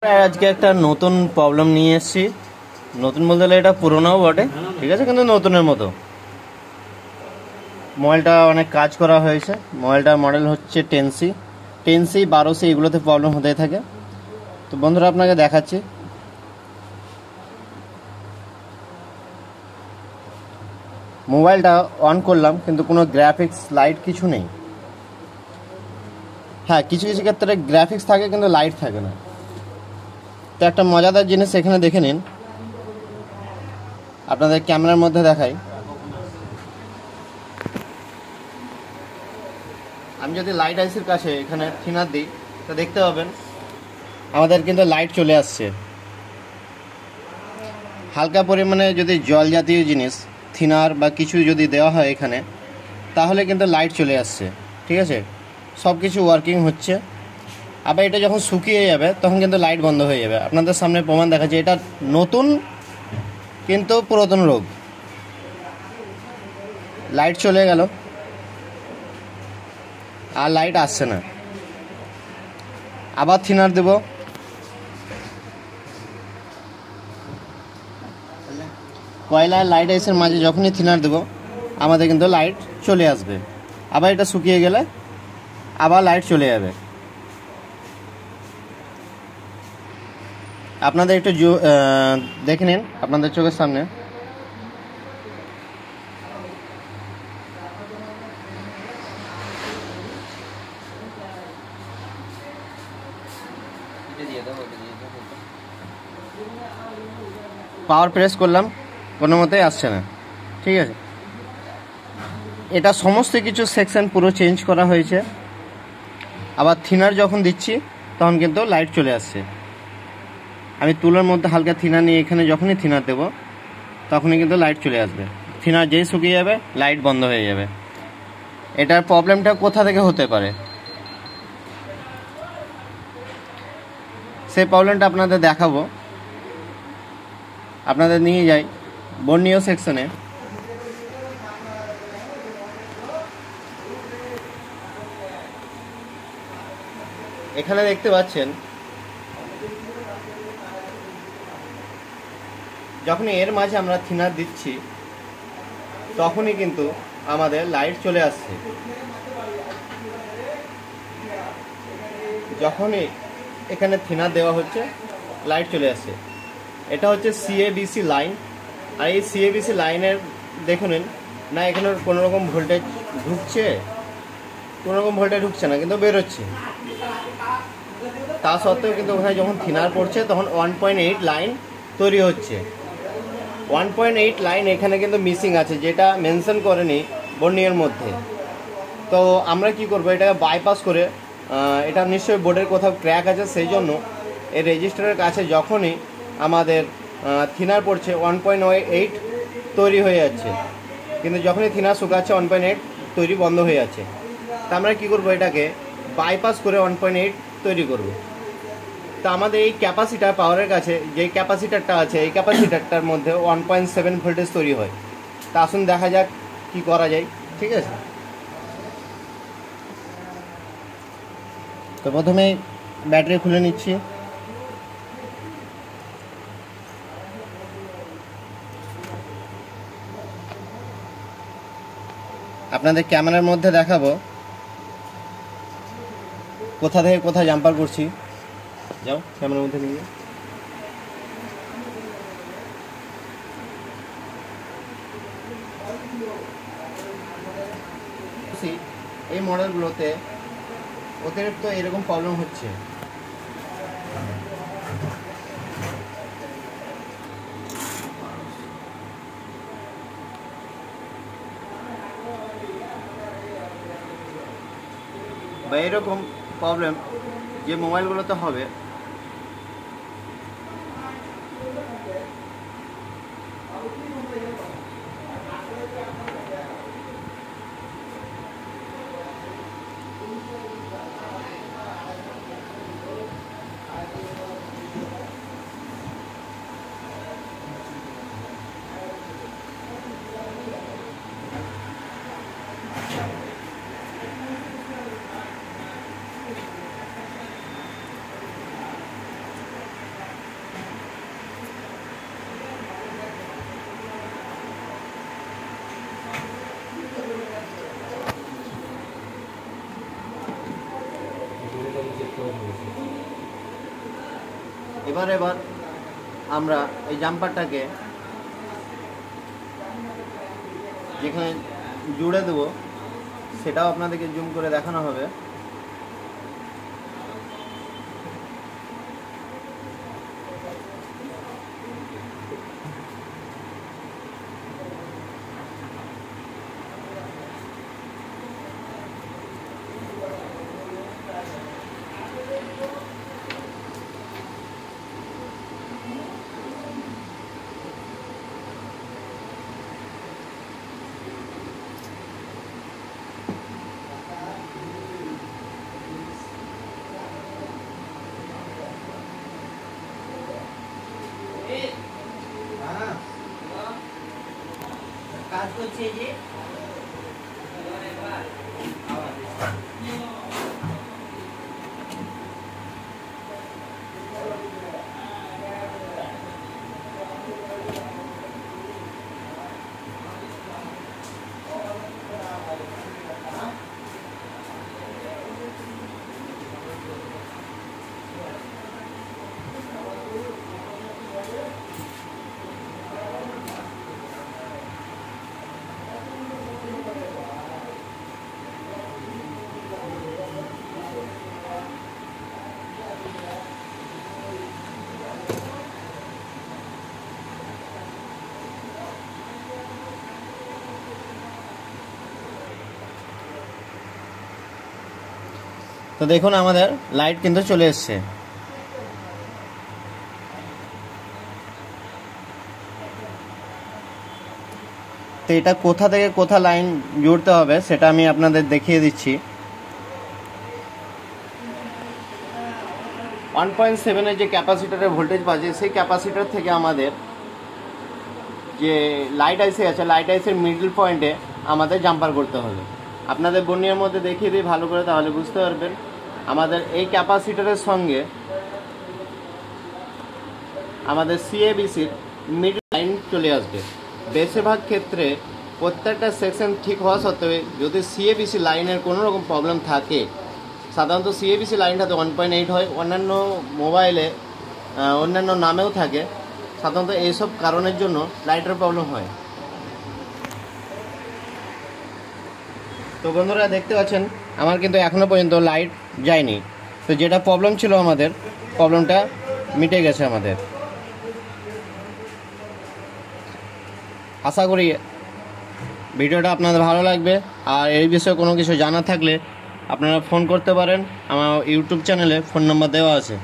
আজকে একটা নতুন প্রবলেম নিয়ে এসেছি। নতুন বলতে গেলে এটা পুরোনোও বটে, ঠিক আছে, কিন্তু নতুনের মতো। মোবাইলটা অনেক কাজ করা হয়েছে। মোবাইলটার মডেল হচ্ছে 10C 12C, এগুলোতে প্রবলেম হতেই থাকে। তো বন্ধুরা আপনাকে দেখাচ্ছি। মোবাইলটা অন করলাম কিন্তু কোনো গ্রাফিক্স লাইট কিছু নেই। হ্যাঁ, কিছু কিছু ক্ষেত্রে গ্রাফিক্স থাকে কিন্তু লাইট থাকে না। তো একটা মজাদার জিনিস এখানে দেখে নিন, আপনাদের ক্যামেরার মধ্যে দেখাই। আমি যদি লাইট আইসির কাছে এখানে থিনার দিই তো দেখতে পাবেন আমাদের কিন্তু লাইট চলে আসছে। হালকা পরিমাণে যদি জল জাতীয় জিনিস থিনার বা কিছু যদি দেওয়া হয় এখানে, তাহলে কিন্তু লাইট চলে আসছে, ঠিক আছে। সব কিছু ওয়ার্কিং হচ্ছে। আবার এটা যখন শুকিয়ে যাবে তখন কিন্তু লাইট বন্ধ হয়ে যাবে। আপনাদের সামনে প্রমাণ দেখাচ্ছে। এটা নতুন কিন্তু পুরাতন রোগ। লাইট চলে গেল আর লাইট আসছে না। আবার থিনার দেব, কয়লার লাইট আইসের মাঝে যখনই থিনার দেব আমাদের কিন্তু লাইট চলে আসবে। আবার এটা শুকিয়ে গেলে আবার লাইট চলে যাবে। আপনাদের একটু দেখে নিন আপনাদের চোখের সামনে। পাওয়ার প্রেস করলাম, কোনো মতেই আসছে না, ঠিক আছে। এটা সমস্ত কিছু সেকশন পুরো চেঞ্জ করা হয়েছে। আবার থিনার যখন দিচ্ছি তখন কিন্তু লাইট চলে আসছে। আমি তুলোর মধ্যে হালকা থিনার নিয়ে এখানে যখনই থিনার দেবো তখনই কিন্তু লাইট চলে আসবে। থিনার যেই শুকিয়ে যাবে লাইট বন্ধ হয়ে যাবে। এটার প্রবলেমটা কোথা থেকে হতে পারে সেই প্রবলেমটা আপনাদের দেখাবো। আপনাদের নিয়ে যাই বর্ণীয় সেকশনে। এখানে দেখতে পাচ্ছেন যখনই এর মাঝে আমরা থিনার দিচ্ছি তখনই কিন্তু আমাদের লাইট চলে আসছে। যখনই এখানে থিনার দেওয়া হচ্ছে লাইট চলে আসছে। এটা হচ্ছে CABC লাইন। আর এই CABC লাইনের দেখে নিন না, এখানে কোনো রকম ভোল্টেজ ঢুকছে, কোনো রকম ভোল্টেজ ঢুকছে না, কিন্তু বেরোচ্ছে। তা সত্ত্বেও কিন্তু ওখানে যখন থিনার পড়ছে তখন 1.8 লাইন তৈরি হচ্ছে। 1.8 লাইন এখানে কিন্তু মিসিং আছে, যেটা মেনশন করেনি বর্ণিয়ার মধ্যে। তো আমরা কি করব, এটাকে বাইপাস করে, এটা নিশ্চয়ই বোর্ডের কোথাও ক্র্যাক আছে, সেই জন্য এই রেজিস্টারের কাছে যখনই আমাদের থিনার পড়ছে 1.8 তৈরি হয়ে যাচ্ছে, কিন্তু যখনই থিনার শুকাচ্ছে 1.8 তৈরি বন্ধ হয়ে যাচ্ছে। তা আমরা কী করবো, এটাকে বাইপাস করে 1.8 তৈরি করব। তো আমাদের এই ক্যাপাসিটার পাওয়ারের কাছে যে ক্যাপাসিটারটা আছে, এই ক্যাপাসিটারটার মধ্যে 1.7 ভোল্টেজ তৈরি হয়। তা আসুন দেখা যাক কি করা যায়, ঠিক আছে। তো প্রথমে ব্যাটারি খুলে নিচ্ছি। আপনাদের ক্যামেরার মধ্যে দেখাবো কোথা থেকে কোথায় জাম্পার করছি। যাও ক্যামেরার মধ্যে নিয়ে। এই মডেলগুলোতে অতিরিক্ত এরকম প্রবলেম হচ্ছে। বা এরকম প্রবলেম যে মোবাইলগুলোতে হবে, এবার আমরা এই জাম্পারটাকে যেখানে জুড়ে দেবো সেটাও আপনাদেরকে জুম করে দেখানো হবে। কাজ করছে যে তো দেখুন আমাদের লাইট কিন্তু চলে এসছে। তো এটা কোথা থেকে কোথা লাইন জুড়তে হবে সেটা আমি আপনাদের দেখিয়ে দিচ্ছি। 1.7 যে ক্যাপাসিটরের ভোল্টেজ বাজে সেই ক্যাপাসিটর থেকে আমাদের যে লাইট আইসি আছে, লাইট আইসির মিডল পয়েন্টে আমাদের জাম্পার করতে হবে। আপনাদের বর্নিয়ার মধ্যে দেখিয়ে দিই ভালো করে, তাহলে বুঝতে পারবেন। আমাদের এই ক্যাপাসিটরের সঙ্গে আমাদের সিএবিসির মিডল লাইন চলে আসবে। বেশিরভাগ ক্ষেত্রে প্রত্যেকটা সেকশন ঠিক হওয়া সত্ত্বেও যদি সিএবিসি লাইনের কোনো রকম প্রবলেম থাকে, সাধারণত সিএবিসি লাইনটাতে 1.8 হয়, অন্যান্য মোবাইলে অন্যান্য নামেও থাকে, সাধারণত এইসব কারণের জন্য লাইটের প্রবলেম হয়। তো বন্ধুরা দেখতে পাচ্ছেন আমার কিন্তু এখনও পর্যন্ত লাইট যায়নি। তো যেটা প্রবলেম ছিল আমাদের, প্রবলেমটা মিটে গেছে আমাদের। আশা করি ভিডিওটা আপনাদের ভালো লাগবে। আর এই বিষয়ে কোনো কিছু জানা থাকলে আপনারা ফোন করতে পারেন, আমার ইউটিউব চ্যানেলে ফোন নাম্বার দেওয়া আছে।